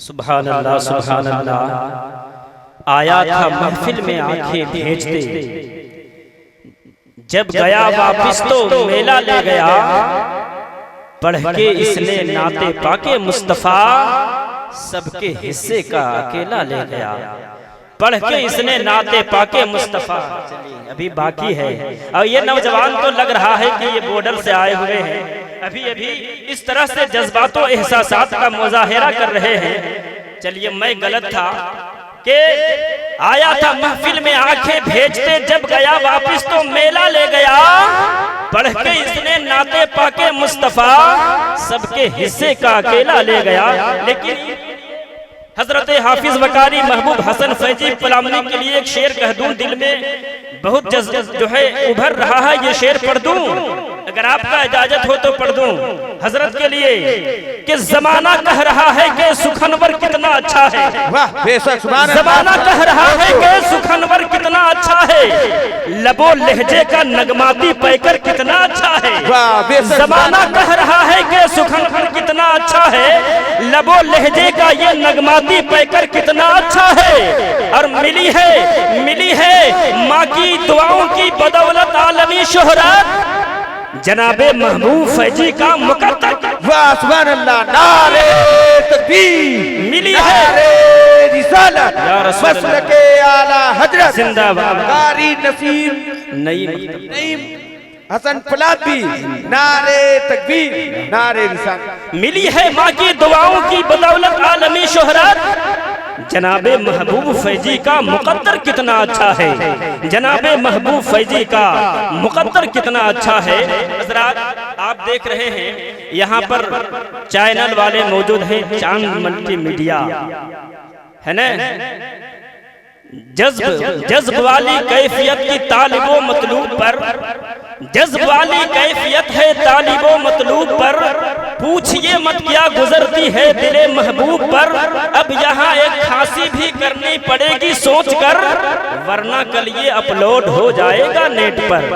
सुभान अल्लाह सुभान अल्लाह। आया था महफिल में आंखें भेजते, जब गया वापिस तो मेला ले गया। पढ़ के इसने नाते पाके मुस्तफा, सबके हिस्से का अकेला ले गया। पढ़ के इसने नाते पाके मुस्तफा। चलिए अभी बाकी है। और ये नौजवान तो लग रहा है कि ये बॉर्डर से आए हुए हैं, अभी अभी इस तरह से जज्बातों एहसासात का मुजाहिरा कर रहे हैं। चलिए मैं गलत था कि आया था महफिल में आंखें भेजते, जब गया वापिस तो मेला ले गया। पढ़ के इसने नाते पाके मुस्तफा, सबके हिस्से का अकेला ले गया। लेकिन हजरत हाफिज वकारी महबूब हसन फैजी पलामनी के लिए एक शेर कह दूं, दिल में बहुत जो है उभर रहा है। ये शेर पढ़ दूं, अगर आपका इजाजत हो तो पढ़ दूं हजरत के लिए कि जमाना कह रहा है कि सुखनवर कितना अच्छा है। वाह बेशक सुभान अल्लाह। जमाना कह रहा है कि सुखनवर कितना अच्छा है, लबो लहजे का नगमाती पैकर कितना अच्छा है। वाह बेशक जमाना कह रहा है कि सुखनवर कितना अच्छा है, लबो लहजे का ये नगमाती पैकर कितना अच्छा है। और मिली है माँ की दुआओं की बदौलत आलमी शोहरत, जनाबे महबूब फैजी का मुकद्दर। वाह सुभान अल्लाह। नारे तकबीर, मिली है नारे रिसालत, या रसूल अल्लाह। मसलके आला हजरत जिंदाबाद। कारी नसीम नईम हसन फलाती, नारे तकबीर, नारे रिसालत। मिली है माँ की दुआओं की बदौलत आलमी शोहरत, जनाबे महबूब फैजी का मुकद्दर कितना अच्छा है। जनाबे महबूब फैजी का मुकद्दर कितना अच्छा है। हज़रात आप देख रहे हैं यहाँ पर चैनल वाले मौजूद हैं, चांद मल्टीमीडिया है ना। जज्ब वाली कैफियत की तालिबो मतलूब पर, जज्ब वाली कैफियत है तालिबो मतलूब पर, पूछिए मत क्या गुजरती है दिले महबूब पर। अब यहाँ एक खांसी भी करनी पड़ेगी सोच कर, वरना कल ये अपलोड हो जाएगा नेट पर।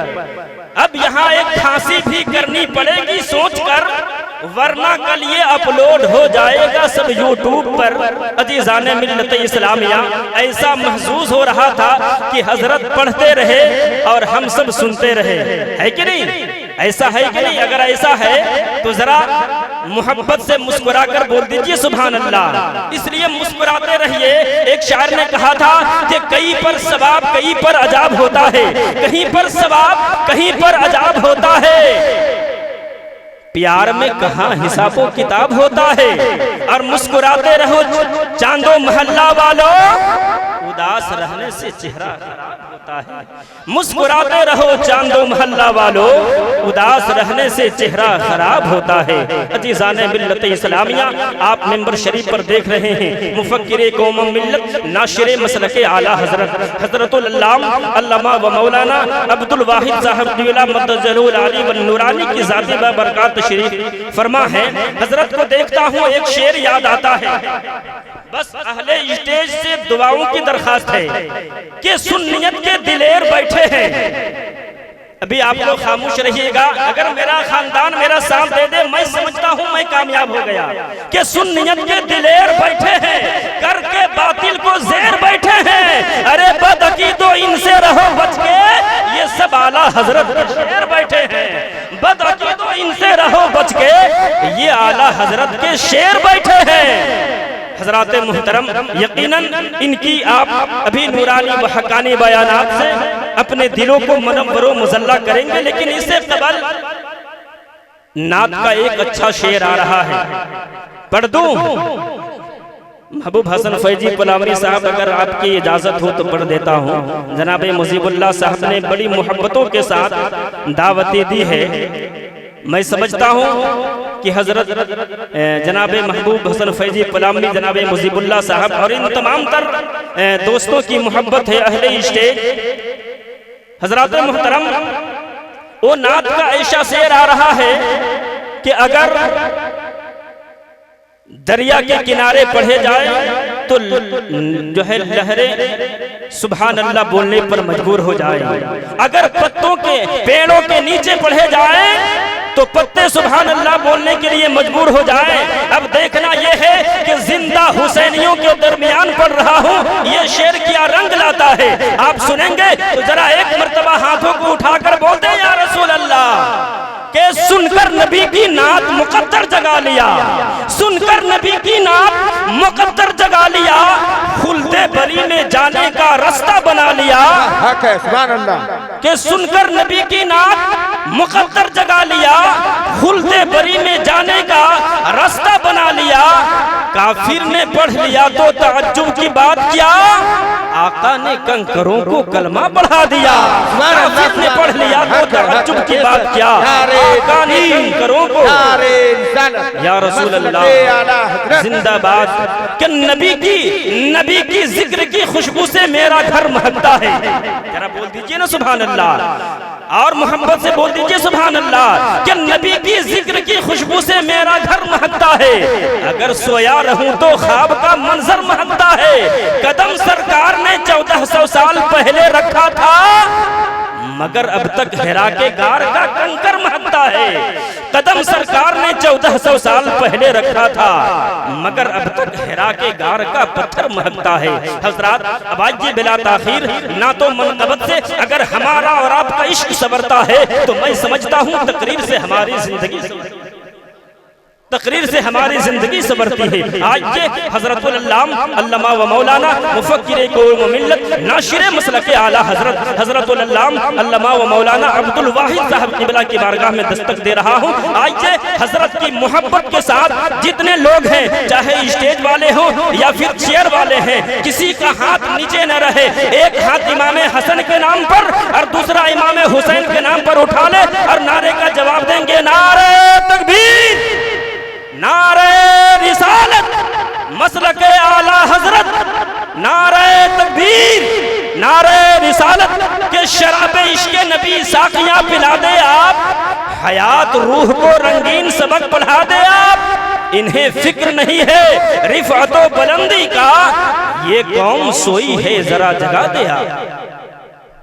अब यहाँ एक खांसी भी करनी पड़ेगी सोच कर, वरना कल ये अपलोड हो जाएगा सब यूट्यूब पर। अजीज़ाने मिल्लत इस्लामिया, ऐसा महसूस हो रहा था कि हजरत पढ़ते रहे और हम सब सुनते रहे, है कि नहीं? ऐसा है कि नहीं? अगर ऐसा है तो जरा मोहब्बत से मुस्कुरा कर बोल दीजिए सुभान अल्लाह। इसलिए मुस्कुराते रहिए। एक शायर ने कहा था कि कहीं पर सवाब कहीं पर अजाब होता है, कहीं पर सवाब कहीं पर अजाब होता है। प्यार में कहाँ हिसाबो किताब होता है। और मुस्कुराते रहो चांदो महल्ला वालों, उदास रहने से चेहरा खराब होता है। मुस्कुराते रहो चांदो महल्ला वालों, उदास रहने से चेहरा खराब होता है। अजीज़ाने मिल्लत इस्लामिया, आप मेंबर शरीफ पर देख रहे हैं मुफक्किरे कौम मिल्लत, नाशिरे मसलके आला हजरत हजरतुल अल्लामा अल्लामा व मौलाना अब्दुल वाहिद साहब दिला मद्दजलुल आली व नूरानी की ज़ाती व बरकात शरीफ फरमा है। हजरत को देखता हूँ एक शेर याद आता है, बस अहले स्टेज से दुआओं की दरखास्त है कि सुन्नियत के दिलेर बैठे हैं। अभी आप लोग खामोश रहिएगा। अगर मेरा खानदान मेरा साथ दे दे, मैं समझता हूँ मैं कामयाब हो गया। कि सुन्नियत के दिलेर बैठे हैं, करके बातिल को जेर बैठे हैं। अरे बदअकीदो इनसे रहो बच के, ये सब आला हजरत के शेर बैठे हैं। बदअकीदो इनसे रहो बच के, ये आला हजरत के शेर बैठे हैं। हजरात मुहतरम, यकीनन इनकी आप अभी नूरानी व हक़ानी बयानात से अपने दिलों को मनव्वरो मुज़ल्ला करेंगे। लेकिन इससे कबल नात का एक अच्छा शेर आ रहा है, पढ़ दूं? महबूब हसन फैजी पलावरी साहब, अगर आपकी इजाजत हो तो पढ़ देता हूँ। जनाबे मुजीबुल्लाह साहब ने बड़ी मोहब्बतों के साथ दावतें दी है। मैं समझता हूँ कि हजरत जनाबे महबूब हसन फैजी पलामी, जनाबे मुजीबुल्लाह साहब और इन तमाम तर दोस्तों की मोहब्बत है अहले स्टेज। हजरात मुहतरम, वो नात का ऐसा शेर आ रहा है कि अगर दरिया के किनारे पढ़े जाए तो जो है लहरें सुभान अल्लाह बोलने पर मजबूर हो जाए। अगर पत्तों के पेड़ों के नीचे पढ़े जाए तो पत्ते सुभान अल्लाह बोलने के लिए मजबूर हो जाए। अब देखना यह है कि जिंदा हुसैनियों के दरमियान पढ़ रहा हूँ, ये शेर क्या रंग लाता है आप सुनेंगे। तो जरा एक मर्तबा हाथों को उठाकर बोलते हैं या रसूल अल्लाह, के सुनकर नबी की नात मुकद्दर जगा लिया, सुनकर नबी की नात मुकद्दर जगा लिया, खुलते बरी में जाने का रास्ता बना लिया। हक है, सुभान अल्लाह। के सुनकर नबी की नात मुकद्दर जगा लिया, खुलते बरी में जाने का रास्ता बना लिया। काफिर ने पढ़ लिया तो ताज्जुब की बात क्या, आका ने कंकरों को कलमा बढ़ा दिया। काफिर ने पढ़ लिया तो ताज्जुब की बात क्या, आका ने कंकरों को। या रसूल अल्लाह जिंदाबाद। कि नबी की जिक्र की खुशबू से मेरा घर महकता है। जरा बोल दीजिए ना सुभान अल्लाह, और मोहब्बत से बोल दीजिए सुभान अल्लाह। कि नबी की जिक्र की खुशबू से मेरा घर महकता है, अगर सोया रहूं तो ख्वाब का मंजर महकता है। कदम सरकार ने 1400 साल पहले रखा था, मगर अब तक हिरा के गार का कंकर महकता है। कदम सरकार ने 1400 साल पहले रखा था, मगर अब तक हिरा के गार का पत्थर महकता है। हजरात अब आइए बिला ताखीर, ना तो मनकबत से अगर हमारा और आपका इश्क संवरता है तो मैं समझता हूँ तकरीर से हमारी जिंदगी संवरती है। आज ये हजरतुल अल्लामा व मौलाना मुफक्किर कौम व मिल्लत नाशिर मसलक आला हजरतुल अल्लामा व मौलाना अब्दुल वाहिद साहब क़िबला की बारगाह में दस्तक दे रहा हूँ। आज ये हजरत की मोहब्बत के साथ जितने लोग हैं, चाहे स्टेज वाले हों या फिर चेयर वाले हैं, किसी का हाथ नीचे न रहे। एक हाथ इमाम हसन के नाम पर और दूसरा इमाम हुसैन के नाम पर उठा ले और नारे का जवाब देंगे, नारे तकबीर, नारे रिसालत, मसलके आला हजरत, नारे तकबीर, नारे रिसालत। के शराबे इश्क़े नबी साकियां पिला दे आप, हयात रूह को रंगीन सबक पढ़ा दे आप। इन्हें फिक्र नहीं है रिफअतो बुलंदी का, ये कौम सोई है जरा जगा दे आप।